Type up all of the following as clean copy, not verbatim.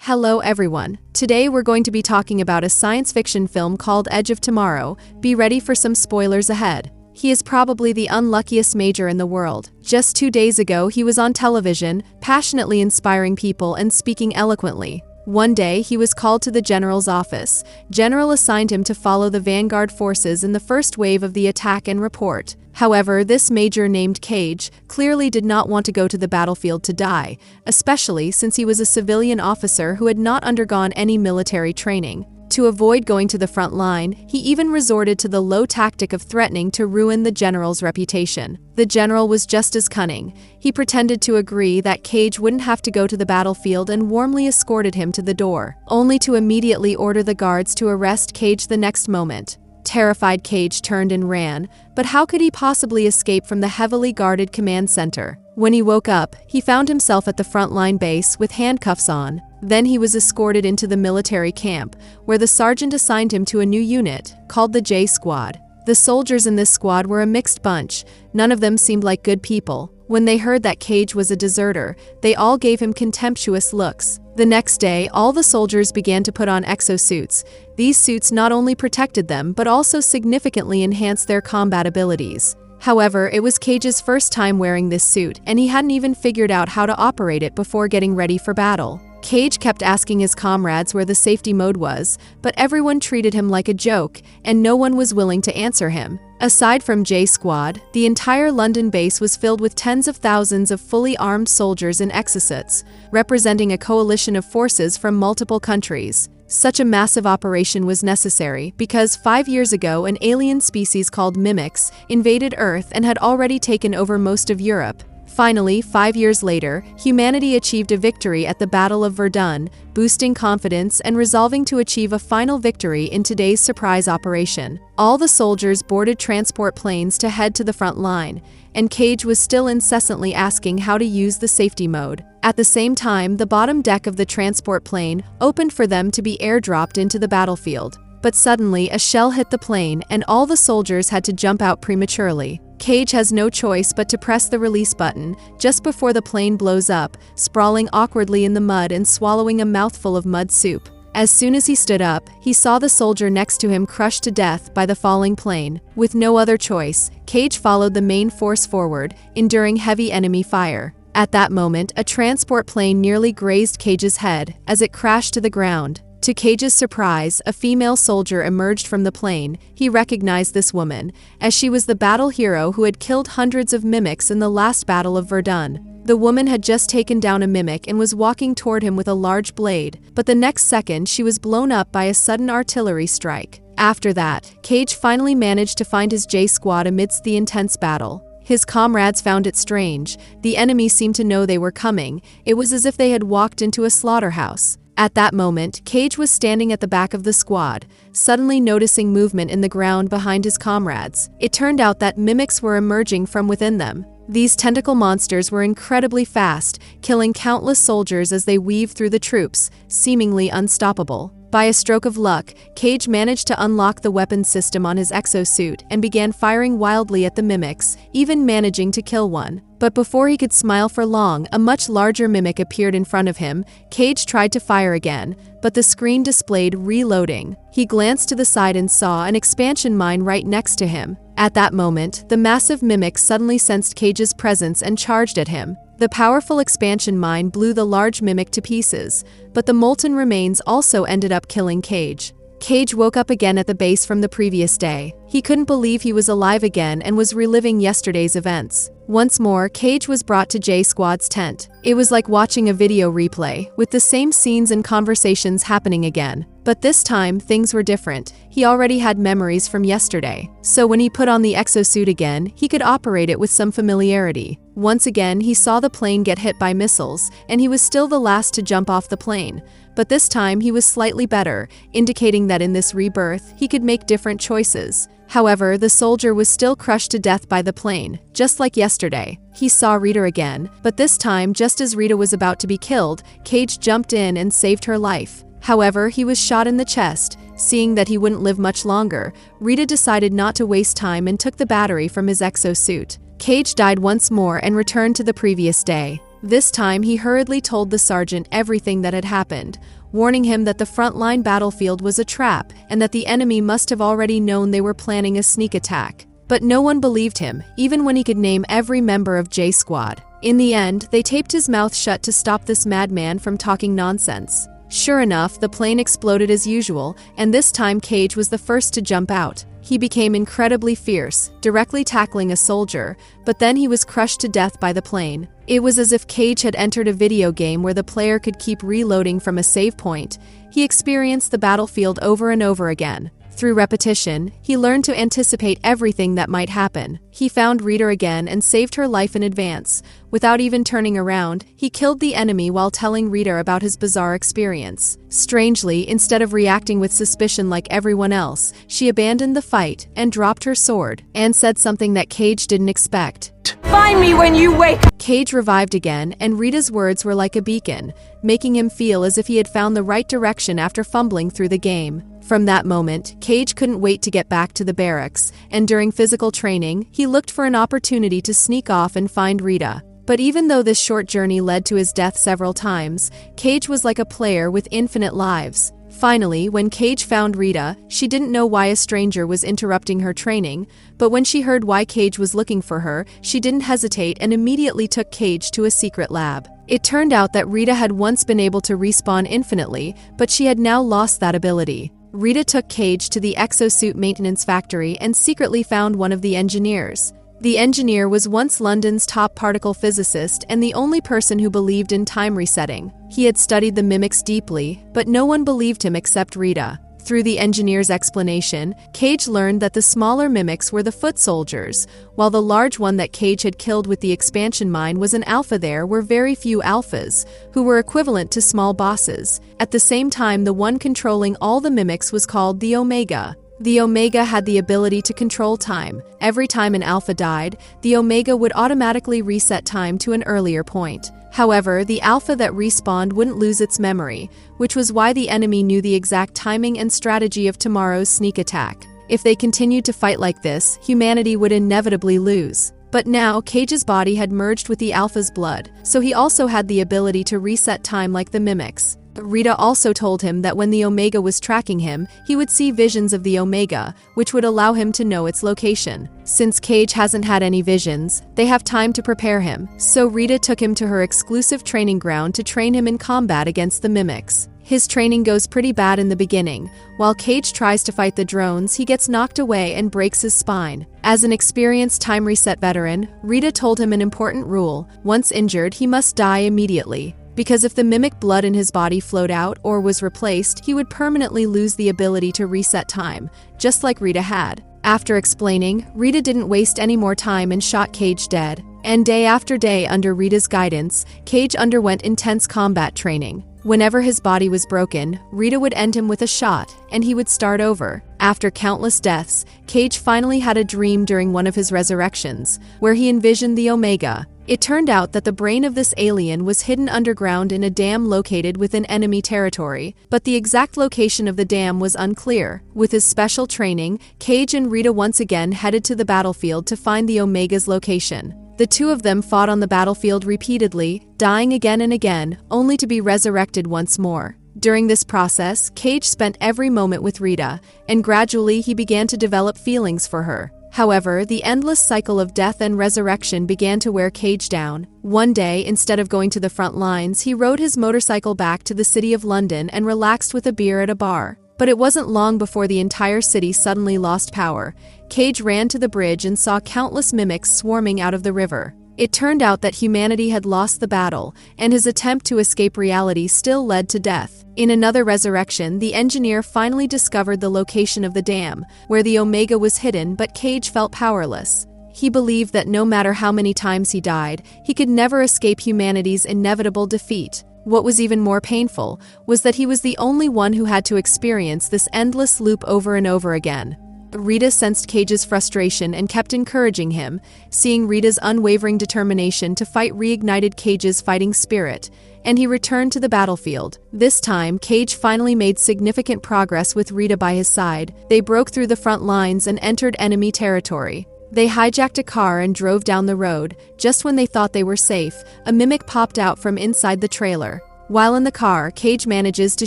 Hello everyone. Today we're going to be talking about a science fiction film called Edge of Tomorrow. Be ready for some spoilers ahead. He is probably the unluckiest major in the world. Just 2 days ago, he was on television, passionately inspiring people and speaking eloquently. One day, he was called to the general's office. General assigned him to follow the vanguard forces in the first wave of the attack and report. However, this major named Cage clearly did not want to go to the battlefield to die, especially since he was a civilian officer who had not undergone any military training. To avoid going to the front line, he even resorted to the low tactic of threatening to ruin the general's reputation. The general was just as cunning. He pretended to agree that Cage wouldn't have to go to the battlefield and warmly escorted him to the door, only to immediately order the guards to arrest Cage the next moment. Terrified, Cage turned and ran, but how could he possibly escape from the heavily guarded command center? When he woke up, he found himself at the frontline base with handcuffs on. Then he was escorted into the military camp, where the sergeant assigned him to a new unit, called the J Squad. The soldiers in this squad were a mixed bunch. None of them seemed like good people. When they heard that Cage was a deserter, they all gave him contemptuous looks. The next day, all the soldiers began to put on exosuits. These suits not only protected them, but also significantly enhanced their combat abilities. However, it was Cage's first time wearing this suit, and he hadn't even figured out how to operate it before getting ready for battle. Cage kept asking his comrades where the safety mode was, but everyone treated him like a joke, and no one was willing to answer him. Aside from J Squad, the entire London base was filled with tens of thousands of fully armed soldiers in exosuits, representing a coalition of forces from multiple countries. Such a massive operation was necessary because 5 years ago an alien species called mimics invaded Earth and had already taken over most of Europe. Finally, 5 years later, humanity achieved a victory at the Battle of Verdun, boosting confidence and resolving to achieve a final victory in today's surprise operation. All the soldiers boarded transport planes to head to the front line, and Cage was still incessantly asking how to use the safety mode. At the same time, the bottom deck of the transport plane opened for them to be airdropped into the battlefield. But suddenly, a shell hit the plane, and all the soldiers had to jump out prematurely. Cage has no choice but to press the release button just before the plane blows up, sprawling awkwardly in the mud and swallowing a mouthful of mud soup. As soon as he stood up, he saw the soldier next to him crushed to death by the falling plane. With no other choice, Cage followed the main force forward, enduring heavy enemy fire. At that moment, a transport plane nearly grazed Cage's head as it crashed to the ground. To Cage's surprise, a female soldier emerged from the plane. He recognized this woman, as she was the battle hero who had killed hundreds of mimics in the last Battle of Verdun. The woman had just taken down a mimic and was walking toward him with a large blade, but the next second she was blown up by a sudden artillery strike. After that, Cage finally managed to find his J Squad amidst the intense battle. His comrades found it strange. The enemy seemed to know they were coming. It was as if they had walked into a slaughterhouse. At that moment, Cage was standing at the back of the squad, suddenly noticing movement in the ground behind his comrades. It turned out that mimics were emerging from within them. These tentacle monsters were incredibly fast, killing countless soldiers as they weaved through the troops, seemingly unstoppable. By a stroke of luck, Cage managed to unlock the weapon system on his exosuit and began firing wildly at the mimics, even managing to kill one. But before he could smile for long, a much larger mimic appeared in front of him. Cage tried to fire again, but the screen displayed reloading. He glanced to the side and saw an expansion mine right next to him. At that moment, the massive mimic suddenly sensed Cage's presence and charged at him. The powerful expansion mine blew the large mimic to pieces, but the molten remains also ended up killing Cage. Cage woke up again at the base from the previous day. He couldn't believe he was alive again and was reliving yesterday's events. Once more, Cage was brought to J Squad's tent. It was like watching a video replay, with the same scenes and conversations happening again. But this time, things were different. He already had memories from yesterday. So when he put on the exosuit again, he could operate it with some familiarity. Once again, he saw the plane get hit by missiles, and he was still the last to jump off the plane. But this time, he was slightly better, indicating that in this rebirth, he could make different choices. However, the soldier was still crushed to death by the plane, just like yesterday. He saw Rita again, but this time, just as Rita was about to be killed, Cage jumped in and saved her life. However, he was shot in the chest. Seeing that he wouldn't live much longer, Rita decided not to waste time and took the battery from his exosuit. Cage died once more and returned to the previous day. This time he hurriedly told the sergeant everything that had happened, warning him that the frontline battlefield was a trap and that the enemy must have already known they were planning a sneak attack. But no one believed him, even when he could name every member of J Squad. In the end, they taped his mouth shut to stop this madman from talking nonsense. Sure enough, the plane exploded as usual, and this time Cage was the first to jump out. He became incredibly fierce, directly tackling a soldier, but then he was crushed to death by the plane. It was as if Cage had entered a video game where the player could keep reloading from a save point. He experienced the battlefield over and over again. Through repetition, he learned to anticipate everything that might happen. He found Rita again and saved her life in advance. Without even turning around, he killed the enemy while telling Rita about his bizarre experience. Strangely, instead of reacting with suspicion like everyone else, she abandoned the fight and dropped her sword, and said something that Cage didn't expect. Find me when you wake up. Cage revived again, and Rita's words were like a beacon, making him feel as if he had found the right direction after fumbling through the game. From that moment, Cage couldn't wait to get back to the barracks, and during physical training, he looked for an opportunity to sneak off and find Rita. But even though this short journey led to his death several times, Cage was like a player with infinite lives. Finally, when Cage found Rita, she didn't know why a stranger was interrupting her training, but when she heard why Cage was looking for her, she didn't hesitate and immediately took Cage to a secret lab. It turned out that Rita had once been able to respawn infinitely, but she had now lost that ability. Rita took Cage to the exosuit maintenance factory and secretly found one of the engineers. The engineer was once London's top particle physicist and the only person who believed in time resetting. He had studied the mimics deeply, but no one believed him except Rita. Through the engineer's explanation, Cage learned that the smaller mimics were the foot soldiers, while the large one that Cage had killed with the expansion mine was an alpha. There were very few alphas, who were equivalent to small bosses. At the same time, the one controlling all the mimics was called the Omega. The Omega had the ability to control time. Every time an alpha died, the Omega would automatically reset time to an earlier point. However, the alpha that respawned wouldn't lose its memory, which was why the enemy knew the exact timing and strategy of tomorrow's sneak attack. If they continued to fight like this, humanity would inevitably lose. But now, Cage's body had merged with the alpha's blood, so he also had the ability to reset time like the mimics. Rita also told him that when the Omega was tracking him, he would see visions of the Omega, which would allow him to know its location. Since Cage hasn't had any visions, they have time to prepare him, so Rita took him to her exclusive training ground to train him in combat against the mimics. His training goes pretty bad in the beginning. While Cage tries to fight the drones, he gets knocked away and breaks his spine. As an experienced time reset veteran, Rita told him an important rule: once injured, he must die immediately. Because if the mimic blood in his body flowed out or was replaced, he would permanently lose the ability to reset time, just like Rita had. After explaining, Rita didn't waste any more time and shot Cage dead. And day after day, under Rita's guidance, Cage underwent intense combat training. Whenever his body was broken, Rita would end him with a shot, and he would start over. After countless deaths, Cage finally had a dream during one of his resurrections, where he envisioned the Omega. It turned out that the brain of this alien was hidden underground in a dam located within enemy territory, but the exact location of the dam was unclear. With his special training, Cage and Rita once again headed to the battlefield to find the Omega's location. The two of them fought on the battlefield repeatedly, dying again and again, only to be resurrected once more. During this process, Cage spent every moment with Rita, and gradually he began to develop feelings for her. However, the endless cycle of death and resurrection began to wear Cage down. One day, instead of going to the front lines, he rode his motorcycle back to the city of London and relaxed with a beer at a bar. But it wasn't long before the entire city suddenly lost power. Cage ran to the bridge and saw countless mimics swarming out of the river. It turned out that humanity had lost the battle, and his attempt to escape reality still led to death. In another resurrection, the engineer finally discovered the location of the dam, where the Omega was hidden, but Cage felt powerless. He believed that no matter how many times he died, he could never escape humanity's inevitable defeat. What was even more painful was that he was the only one who had to experience this endless loop over and over again. Rita sensed Cage's frustration and kept encouraging him. Seeing Rita's unwavering determination to fight reignited Cage's fighting spirit, and he returned to the battlefield. This time, Cage finally made significant progress with Rita by his side. They broke through the front lines and entered enemy territory. They hijacked a car and drove down the road. Just when they thought they were safe, a mimic popped out from inside the trailer. While in the car, Cage manages to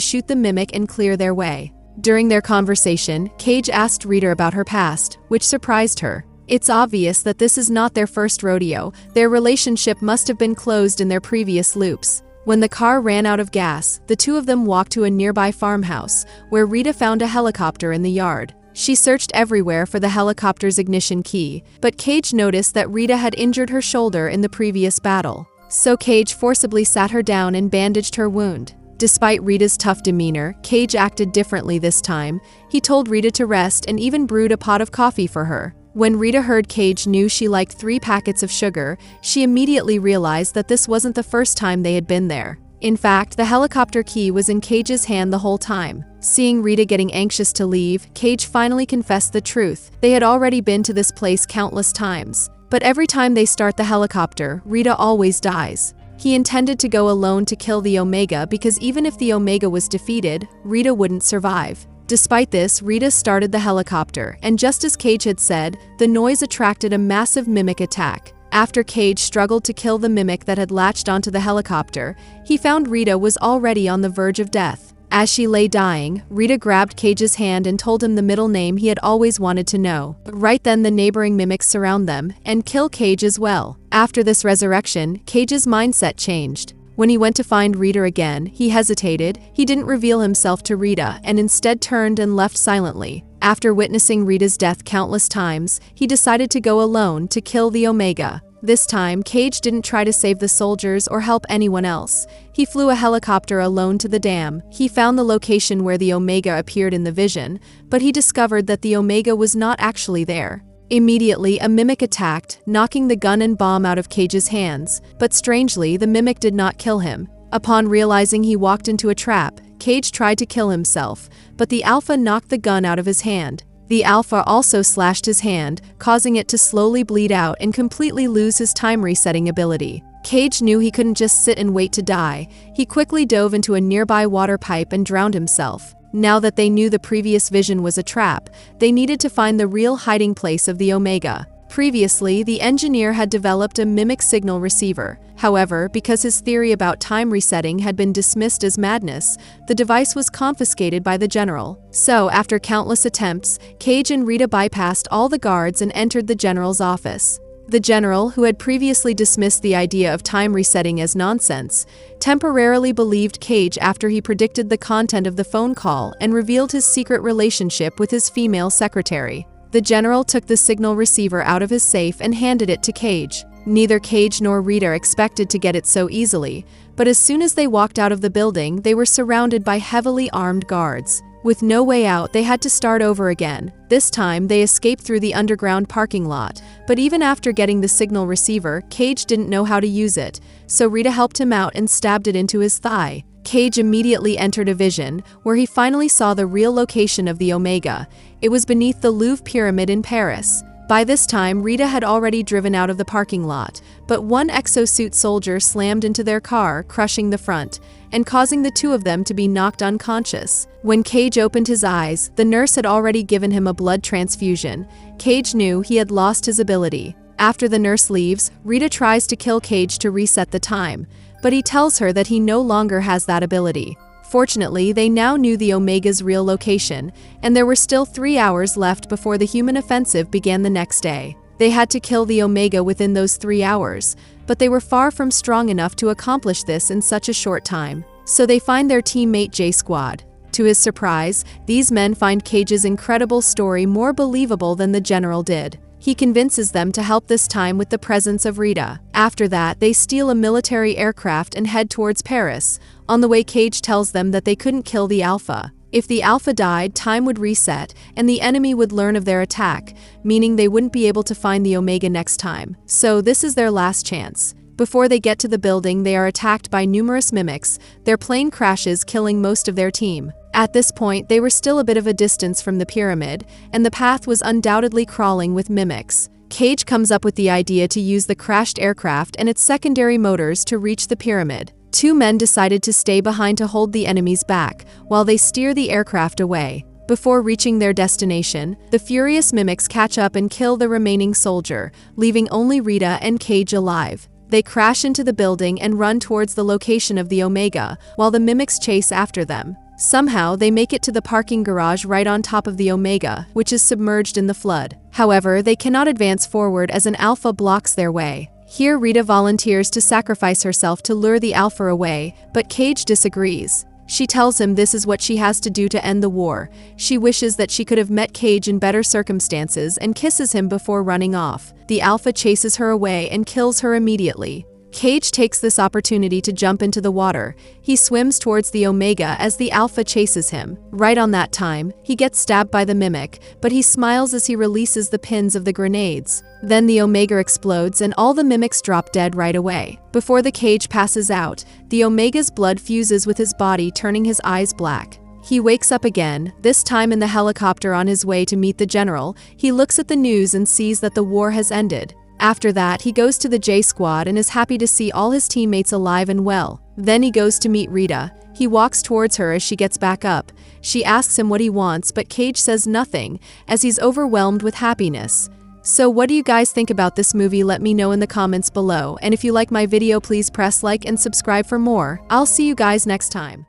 shoot the mimic and clear their way. During their conversation, Cage asked Rita about her past, which surprised her. It's obvious that this is not their first rodeo. Their relationship must have been closed in their previous loops. When the car ran out of gas, the two of them walked to a nearby farmhouse, where Rita found a helicopter in the yard. She searched everywhere for the helicopter's ignition key, but Cage noticed that Rita had injured her shoulder in the previous battle. So Cage forcibly sat her down and bandaged her wound. Despite Rita's tough demeanor, Cage acted differently this time. He told Rita to rest and even brewed a pot of coffee for her. When Rita heard Cage knew she liked 3 packets of sugar, she immediately realized that this wasn't the first time they had been there. In fact, the helicopter key was in Cage's hand the whole time. Seeing Rita getting anxious to leave, Cage finally confessed the truth. They had already been to this place countless times. But every time they start the helicopter, Rita always dies. He intended to go alone to kill the Omega because even if the Omega was defeated, Rita wouldn't survive. Despite this, Rita started the helicopter, and just as Cage had said, the noise attracted a massive mimic attack. After Cage struggled to kill the mimic that had latched onto the helicopter, he found Rita was already on the verge of death. As she lay dying, Rita grabbed Cage's hand and told him the middle name he had always wanted to know. Right then the neighboring mimics surround them and kill Cage as well. After this resurrection, Cage's mindset changed. When he went to find Rita again, he hesitated. He didn't reveal himself to Rita and instead turned and left silently. After witnessing Rita's death countless times, he decided to go alone to kill the Omega. This time, Cage didn't try to save the soldiers or help anyone else. He flew a helicopter alone to the dam. He found the location where the Omega appeared in the vision, but he discovered that the Omega was not actually there. Immediately, a mimic attacked, knocking the gun and bomb out of Cage's hands, but strangely, the mimic did not kill him. Upon realizing he walked into a trap, Cage tried to kill himself, but the Alpha knocked the gun out of his hand. The Alpha also slashed his hand, causing it to slowly bleed out and completely lose his time resetting ability. Cage knew he couldn't just sit and wait to die. He quickly dove into a nearby water pipe and drowned himself. Now that they knew the previous vision was a trap, they needed to find the real hiding place of the Omega. Previously, the engineer had developed a mimic signal receiver. However, because his theory about time resetting had been dismissed as madness, the device was confiscated by the general. So, after countless attempts, Cage and Rita bypassed all the guards and entered the general's office. The general, who had previously dismissed the idea of time resetting as nonsense, temporarily believed Cage after he predicted the content of the phone call and revealed his secret relationship with his female secretary. The general took the signal receiver out of his safe and handed it to Cage. Neither Cage nor Rita expected to get it so easily, but as soon as they walked out of the building, they were surrounded by heavily armed guards. With no way out, they had to start over again. This time, they escaped through the underground parking lot, but even after getting the signal receiver, Cage didn't know how to use it, so Rita helped him out and stabbed it into his thigh. Cage immediately entered a vision, where he finally saw the real location of the Omega. It was beneath the Louvre Pyramid in Paris. By this time, Rita had already driven out of the parking lot, but one exosuit soldier slammed into their car, crushing the front, and causing the two of them to be knocked unconscious. When Cage opened his eyes, the nurse had already given him a blood transfusion. Cage knew he had lost his ability. After the nurse leaves, Rita tries to kill Cage to reset the time, but he tells her that he no longer has that ability. Fortunately, they now knew the Omega's real location, and there were still 3 hours left before the human offensive began the next day. They had to kill the Omega within those 3 hours, but they were far from strong enough to accomplish this in such a short time. So they find their teammate J-Squad. To his surprise, these men find Cage's incredible story more believable than the general did. He convinces them to help this time with the presence of Rita. After that, they steal a military aircraft and head towards Paris. On the way, Cage tells them that they couldn't kill the Alpha. If the Alpha died, time would reset, and the enemy would learn of their attack, meaning they wouldn't be able to find the Omega next time. So this is their last chance. Before they get to the building, they are attacked by numerous mimics. Their plane crashes, killing most of their team. At this point, they were still a bit of a distance from the pyramid, and the path was undoubtedly crawling with mimics. Cage comes up with the idea to use the crashed aircraft and its secondary motors to reach the pyramid. 2 men decided to stay behind to hold the enemies back, while they steer the aircraft away. Before reaching their destination, the furious mimics catch up and kill the remaining soldier, leaving only Rita and Cage alive. They crash into the building and run towards the location of the Omega, while the mimics chase after them. Somehow, they make it to the parking garage right on top of the Omega, which is submerged in the flood. However, they cannot advance forward as an Alpha blocks their way. Here, Rita volunteers to sacrifice herself to lure the Alpha away, but Cage disagrees. She tells him this is what she has to do to end the war. She wishes that she could have met Cage in better circumstances and kisses him before running off. The Alpha chases her away and kills her immediately. Cage takes this opportunity to jump into the water. He swims towards the Omega as the Alpha chases him. Right on that time, he gets stabbed by the mimic, but he smiles as he releases the pins of the grenades. Then the Omega explodes and all the mimics drop dead right away. Before the Cage passes out, the Omega's blood fuses with his body, turning his eyes black. He wakes up again, this time in the helicopter on his way to meet the general. He looks at the news and sees that the war has ended. After that, he goes to the J Squad and is happy to see all his teammates alive and well. Then he goes to meet Rita. He walks towards her as she gets back up. She asks him what he wants, but Cage says nothing, as he's overwhelmed with happiness. So what do you guys think about this movie? Let me know in the comments below, and if you like my video, please press like and subscribe for more. I'll see you guys next time.